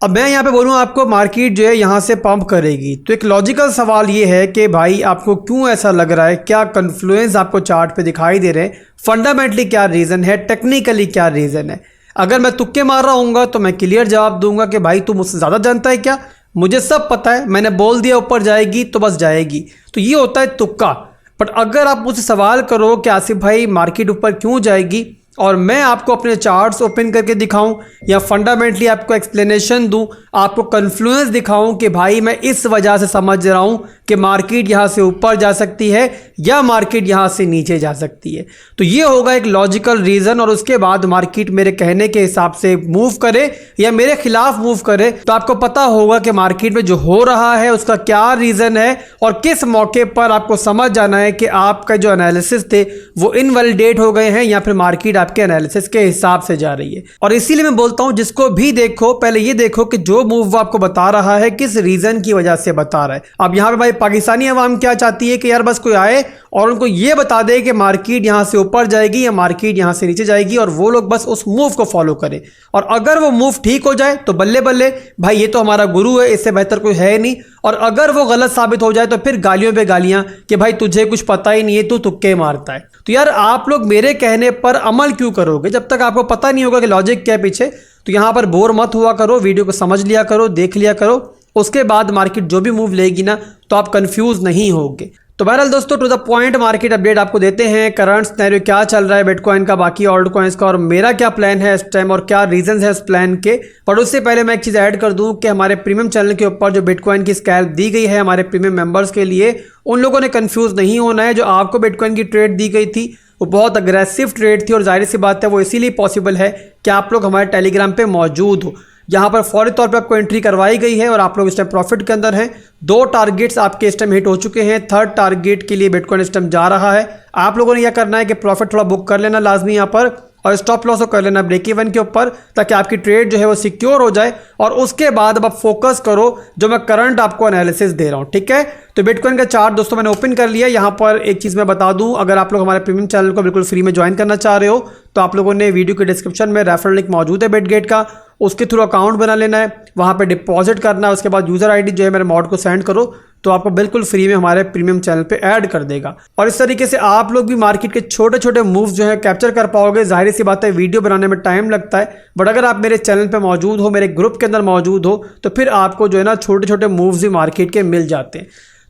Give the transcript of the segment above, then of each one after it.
अब मैं यहाँ पे बोलूँ आपको मार्केट जो है यहाँ से पंप करेगी, तो एक लॉजिकल सवाल ये है कि भाई आपको क्यों ऐसा लग रहा है, क्या कन्फ्लुएंस आपको चार्ट पे दिखाई दे रहे हैं, फंडामेंटली क्या रीज़न है, टेक्निकली क्या रीज़न है। अगर मैं तुक्के मार रहा हूँगा तो मैं क्लियर जवाब दूंगा कि भाई तू मुझसे ज़्यादा जानता है क्या, मुझे सब पता है, मैंने बोल दिया ऊपर जाएगी तो बस जाएगी। तो ये होता है तुक्का। बट अगर आप मुझसे सवाल करो कि आसिफ भाई मार्केट ऊपर क्यों जाएगी और मैं आपको अपने चार्ट्स ओपन करके दिखाऊं या फंडामेंटली आपको एक्सप्लेनेशन दूं, आपको कन्फ्लुएंस दिखाऊं कि भाई मैं इस वजह से समझ रहा हूं कि मार्केट यहां से ऊपर जा सकती है या मार्केट यहां से नीचे जा सकती है, तो ये होगा एक लॉजिकल रीज़न। और उसके बाद मार्केट मेरे कहने के हिसाब से मूव करे या मेरे खिलाफ मूव करे, तो आपको पता होगा कि मार्केट में जो हो रहा है उसका क्या रीज़न है और किस मौके पर आपको समझ जाना है कि आपका जो एनालिसिस थे वो इनवैलिडेट हो गए हैं या फिर मार्केट आपके एनालिसिस के हिसाब से जा रही है। और इसीलिए मैं बोलता हूं जिसको भी देखो पहले ये देखो कि जो मूव वो आपको बता रहा है किस रीजन की वजह से बता रहा है। अब यहां पे भाई पाकिस्तानी अवाम क्या चाहती है कि यार बस कोई आए और उनको ये बता दे कि मार्केट यहां से ऊपर जाएगी या मार्केट यहां से नीचे जाएगी और वो लोग बस उस मूव को फॉलो करें। और अगर वो मूव ठीक हो जाए तो बल्ले बल्ले भाई, ये तो हमारा गुरु है, इससे बेहतर कोई है नहीं। और अगर वो गलत साबित हो जाए तो फिर गालियों पे गालियां कि भाई तुझे कुछ पता ही नहीं है, तू तुक्के मारता है। तो यार आप लोग मेरे कहने पर अमल क्यों करोगे जब तक आपको पता नहीं होगा कि लॉजिक क्या है पीछे। तो यहां पर बोर मत हुआ करो, वीडियो को समझ लिया करो, देख लिया करो, उसके बाद मार्केट जो भी मूव लेगी ना तो आप कंफ्यूज नहीं होगे। तो बहरहाल दोस्तों, to the point market update आपको देते हैं। करंट सिनेरियो क्या चल रहा है बिटकॉइन का, बाकी ऑल्ट कॉइन्स का, और मेरा क्या प्लान है इस टाइम और क्या रीजंस है उस प्लान के। पर उससे पहले मैं एक चीज़ ऐड कर दूं कि हमारे प्रीमियम चैनल के ऊपर जो बिटकॉइन की स्कैल्प दी गई है हमारे प्रीमियम मेंबर्स के लिए, उन लोगों ने कंफ्यूज नहीं होना है। जो आपको बिटकॉइन की ट्रेड दी गई थी वो बहुत अग्रेसिव ट्रेड थी और जाहिर सी बात है वो इसीलिए पॉसिबल है कि आप लोग हमारे टेलीग्राम पे मौजूद हो। यहाँ पर फौरी तौर पे आपको एंट्री करवाई गई है और आप लोग इस टाइम प्रॉफिट के अंदर हैं। 2 टारगेट्स आपके इस टाइम हिट हो चुके हैं, 3rd टारगेट के लिए बिटकॉइन इस टाइम जा रहा है। आप लोगों ने यह करना है कि प्रॉफिट थोड़ा बुक कर लेना लाजमी यहाँ पर, और स्टॉप लॉस को कर लेना ब्रेक इवन के ऊपर, ताकि आपकी ट्रेड जो है वो सिक्योर हो जाए। और उसके बाद अब आप फोकस करो जो मैं करंट आपको एनालिसिस दे रहा हूँ, ठीक है। तो बिटकॉइन का चार्ट दोस्तों मैंने ओपन कर लिया। यहाँ पर एक चीज़ मैं बता दूँ, अगर आप लोग हमारे प्रीमियम चैनल को बिल्कुल फ्री में ज्वाइन करना चाह रहे हो तो आप लोगों ने वीडियो के डिस्क्रिप्शन में रेफरल लिंक मौजूद है बिटगेट का, उसके थ्रू अकाउंट बना लेना है, वहाँ पे डिपॉजिट करना है, उसके बाद यूज़र आईडी जो है मेरे मॉड को सेंड करो तो आपको बिल्कुल फ्री में हमारे प्रीमियम चैनल पे ऐड कर देगा। और इस तरीके से आप लोग भी मार्केट के छोटे छोटे मूव्स जो है कैप्चर कर पाओगे। जाहिर सी बात है वीडियो बनाने में टाइम लगता है, बट अगर आप मेरे चैनल पे मौजूद हो, मेरे ग्रुप के अंदर मौजूद हो, तो फिर आपको जो है ना छोटे छोटे मूव्स भी मार्केट के मिल जाते हैं।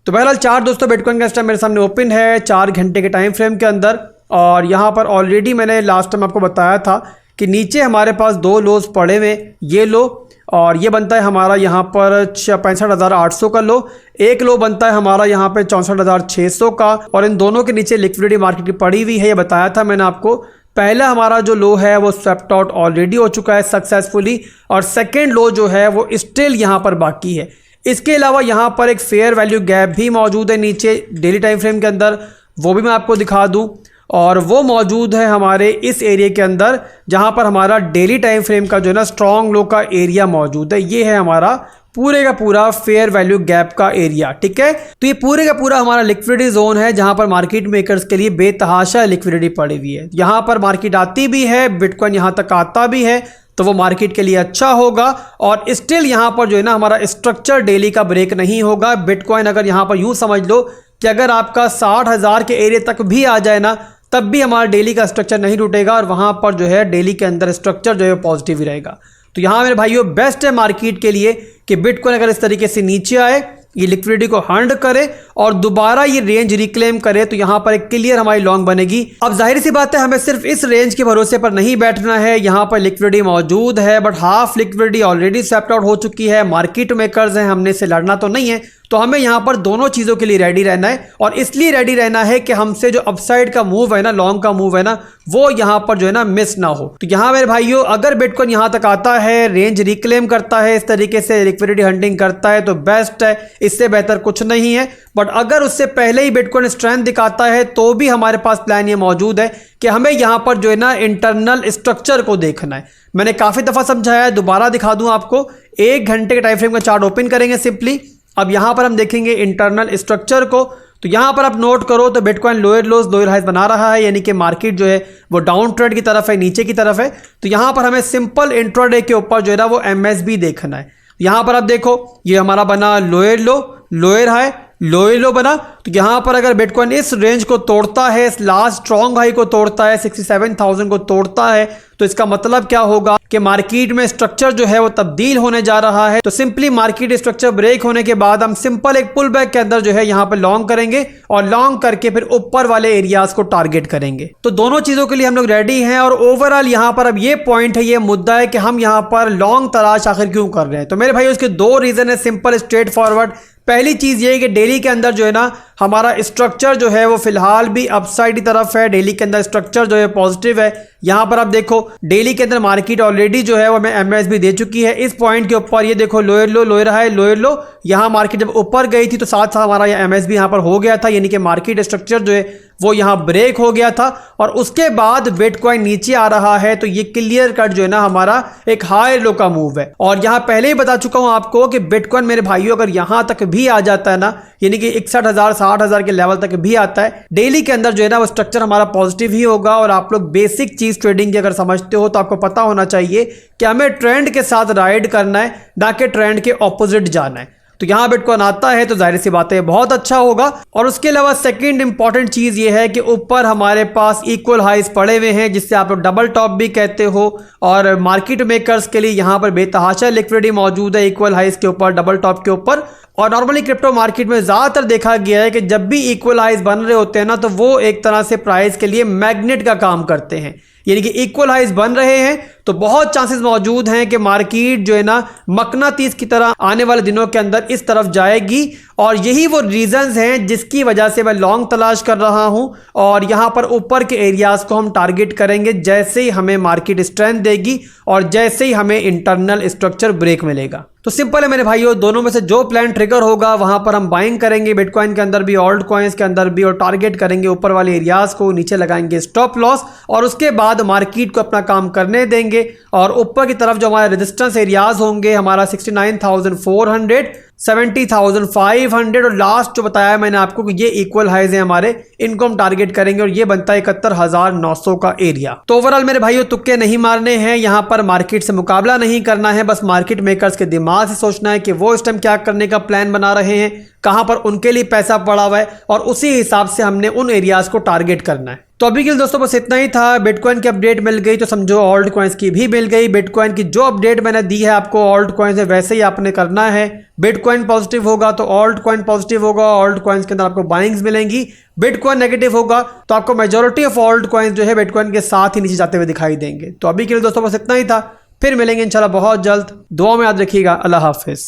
तो बहरहाल चार्ट दोस्तों बिटकॉइन का इस टाइम मेरे सामने ओपन है 4 घंटे के टाइम फ्रेम के अंदर, और यहाँ पर ऑलरेडी मैंने लास्ट टाइम आपको बताया था कि नीचे हमारे पास 2 लोज पड़े हुए, ये लो और ये बनता है हमारा यहाँ पर 65,800 का लो, एक लो बनता है हमारा यहाँ पे 64,600 का, और इन दोनों के नीचे लिक्विडिटी मार्केट की पड़ी हुई है। ये बताया था मैंने आपको। पहला हमारा जो लो है वो स्वेप्ट आउट ऑलरेडी हो चुका है सक्सेसफुली, और सेकेंड लो जो है वो स्टिल यहाँ पर बाकी है। इसके अलावा यहाँ पर एक फेयर वैल्यू गैप भी मौजूद है नीचे डेली टाइम फ्रेम के अंदर, वो भी मैं आपको दिखा दूँ। और वो मौजूद है हमारे इस एरिया के अंदर जहां पर हमारा डेली टाइम फ्रेम का जो है ना स्ट्रॉन्ग लो का एरिया मौजूद है। ये है हमारा पूरे का पूरा फेयर वैल्यू गैप का एरिया, ठीक है। तो ये पूरे का पूरा हमारा लिक्विडिटी जोन है जहां पर मार्केट मेकर्स के लिए बेतहाशा लिक्विडिटी पड़ी हुई है। यहां पर मार्केट आती भी है, बिटकॉइन यहां तक आता भी है, तो वो मार्केट के लिए अच्छा होगा। और स्टिल यहाँ पर जो है ना हमारा स्ट्रक्चर डेली का ब्रेक नहीं होगा। बिटकॉइन अगर यहाँ पर यूँ समझ लो कि अगर आपका 60,000 के एरिया तक भी आ जाए ना तब भी हमारा डेली का स्ट्रक्चर नहीं टूटेगा, और वहाँ पर जो है डेली के अंदर स्ट्रक्चर जो है पॉजिटिव ही रहेगा। तो यहाँ मेरे भाइयों बेस्ट है मार्केट के लिए कि बिटकॉइन अगर इस तरीके से नीचे आए, ये लिक्विडिटी को हंड करे और दोबारा ये रेंज रिक्लेम करे, तो यहाँ पर एक क्लियर हमारी लॉन्ग बनेगी। अब जाहिर सी बात है हमें सिर्फ इस रेंज के भरोसे पर नहीं बैठना है। यहाँ पर लिक्विडिटी मौजूद है, but half liquidity already swept out हो चुकी है। मार्केट मेकर्स हैं, हमने से लड़ना तो नहीं है, तो हमें यहाँ पर दोनों चीज़ों के लिए रेडी रहना है। और इसलिए रेडी रहना है कि हमसे जो अपसाइड का मूव है ना, लॉन्ग का मूव है ना, वो यहाँ पर जो है ना मिस ना हो। तो यहाँ मेरे भाइयों अगर बिटकॉइन यहाँ तक आता है, रेंज रिक्लेम करता है, इस तरीके से लिक्विडिटी हंटिंग करता है तो बेस्ट है, इससे बेहतर कुछ नहीं है। बट अगर उससे पहले ही बिटकॉइन स्ट्रेंथ दिखाता है तो भी हमारे पास प्लान ये मौजूद है कि हमें यहाँ पर जो है ना इंटरनल स्ट्रक्चर को देखना है। मैंने काफ़ी दफ़ा समझाया है, दोबारा दिखा दूँ आपको। 1 घंटे के टाइम फ्रेम का चार्ट ओपन करेंगे सिंपली। अब यहाँ पर हम देखेंगे इंटरनल स्ट्रक्चर को, तो यहाँ पर आप नोट करो तो bitcoin lower lows lower highs बना रहा है, यानी कि मार्केट जो है वो डाउन ट्रेंड की तरफ है, नीचे की तरफ है। तो यहाँ पर हमें सिंपल इंट्राडे के ऊपर जो है ना वो MACD देखना है। यहाँ पर आप देखो ये हमारा बना लोअर लो लोअर हाई लोअर लो बना। तो यहाँ पर अगर बिटकॉइन इस रेंज को तोड़ता है, इस लास्ट स्ट्रॉन्ग हाई को तोड़ता है, 67,000 को तोड़ता है, तो इसका मतलब क्या होगा कि मार्केट में स्ट्रक्चर जो है वो तब्दील होने जा रहा है। तो सिंपली मार्केट स्ट्रक्चर ब्रेक होने के बाद हम सिंपल एक पुल बैक के अंदर जो है यहाँ पर लॉन्ग करेंगे और लॉन्ग करके फिर ऊपर वाले एरियाज को टारगेट करेंगे। तो दोनों चीजों के लिए हम लोग रेडी हैं। और ओवरऑल यहाँ पर अब ये पॉइंट है, ये मुद्दा है कि हम यहाँ पर लॉन्ग तलाश आखिर क्यों कर रहे हैं। तो मेरे भाई उसके दो रीजन है, सिंपल स्ट्रेट फॉरवर्ड। पहली चीज ये है कि डेली के अंदर जो है ना हमारा स्ट्रक्चर जो है वो फिलहाल भी अपसाइड की तरफ है। डेली के अंदर स्ट्रक्चर जो है पॉजिटिव है। यहां पर आप देखो डेली के अंदर मार्केट ऑलरेडी जो है वो हमें MACD दे चुकी है। इस पॉइंट के ऊपर ये देखो लोअर लो लोअर हाई लोअर लो, यहां मार्केट जब ऊपर गई थी तो साथ साथ हमारा ये MACD यहां पर हो गया था, यानी कि मार्केट स्ट्रक्चर जो है वो यहां ब्रेक हो गया था। और उसके बाद बिटकॉइन नीचे आ रहा है, तो ये क्लियर कट जो है ना हमारा एक हाई लो का मूव है। और यहां पहले ही बता चुका हूं आपको कि बिटकॉइन मेरे भाइयों अगर यहां तक भी आ जाता है ना, यानी कि 61,000 60,000 के लेवल तक भी आता है, डेली के अंदर जो है ना वो स्ट्रक्चर हमारा पॉजिटिव ही होगा। और आप लोग बेसिक चीज ट्रेडिंग की अगर समझते हो तो आपको पता होना चाहिए कि हमें ट्रेंड के साथ राइड करना है, ना कि ट्रेंड के ऑपोजिट जाना है। तो यहां बिटकॉइन आता है तो जाहिर सी बात है बहुत अच्छा होगा। और उसके अलावा सेकंड इंपॉर्टेंट चीज ये है कि ऊपर हमारे पास इक्वल हाइज पड़े हुए हैं, जिससे आप लोग डबल टॉप भी कहते हो। और मार्केट मेकर्स के लिए यहां पर बेतहाशा लिक्विडिटी मौजूद है इक्वल हाइज के ऊपर, डबल टॉप के ऊपर। और नॉर्मली क्रिप्टो मार्केट में ज्यादातर देखा गया है कि जब भी इक्वल हाइज बन रहे होते हैं ना, तो वो एक तरह से प्राइस के लिए मैग्नेट का काम करते हैं। यानी कि इक्वल हाइज बन रहे हैं तो बहुत चांसेस मौजूद हैं कि मार्केट जो है ना मकनातीस की तरह आने वाले दिनों के अंदर इस तरफ जाएगी। और यही वो रीजंस हैं जिसकी वजह से मैं लॉन्ग तलाश कर रहा हूं। और यहां पर ऊपर के एरियाज को हम टारगेट करेंगे जैसे ही हमें मार्केट स्ट्रेंथ देगी और जैसे ही हमें इंटरनल स्ट्रक्चर ब्रेक मिलेगा। तो सिंपल है मेरे भाइयों, दोनों में से जो प्लान ट्रिगर होगा वहां पर हम बाइंग करेंगे, बिटकॉइन के अंदर भी ऑल्ट कॉइन्स के अंदर भी, और टारगेट करेंगे ऊपर वाले एरियाज को, नीचे लगाएंगे स्टॉप लॉस। और उसके बाद मार्केट को अपना काम करने देंगे। और ऊपर की तरफ जो हमारे रेजिस्टेंस एरियाज होंगे हमारा 69,400 70,500 और लास्ट जो बताया मैंने आपको कि ये इक्वल हाइज है हमारे, इनको हम टारगेट करेंगे। और ये बनता है 71,900 का एरिया। तो ओवरऑल मेरे भाइयों तुक्के नहीं मारने हैं, यहाँ पर मार्केट से मुकाबला नहीं करना है, बस मार्केट मेकर्स के दिमाग से सोचना है कि वो इस टाइम क्या करने का प्लान बना रहे हैं, कहां पर उनके लिए पैसा पड़ा हुआ है, और उसी हिसाब से हमने उन एरियाज को टारगेट करना है। तो अभी के लिए दोस्तों बस इतना ही था। बिटकॉइन की अपडेट मिल गई तो समझो ऑल्ट कॉइन्स की भी मिल गई। बिटकॉइन की जो अपडेट मैंने दी है आपको ऑल्ट कॉइन्स में, वैसे ही आपने करना है। बिटकॉइन पॉजिटिव होगा तो ऑल्ट कॉइन पॉजिटिव होगा, ऑल्ट कॉइन्स के अंदर आपको बाइंग्स मिलेंगी। बिटकॉइन नेगेटिव होगा तो आपको मेजॉरिटी ऑफ ऑल्ट कॉइन्स जो है बिटकॉइन के साथ ही नीचे जाते हुए दिखाई देंगे। तो अभी के लिए दोस्तों बस इतना ही था, फिर मिलेंगे इंशाल्लाह बहुत जल्द। दुआ में याद रखिएगा। अल्लाह हाफिज।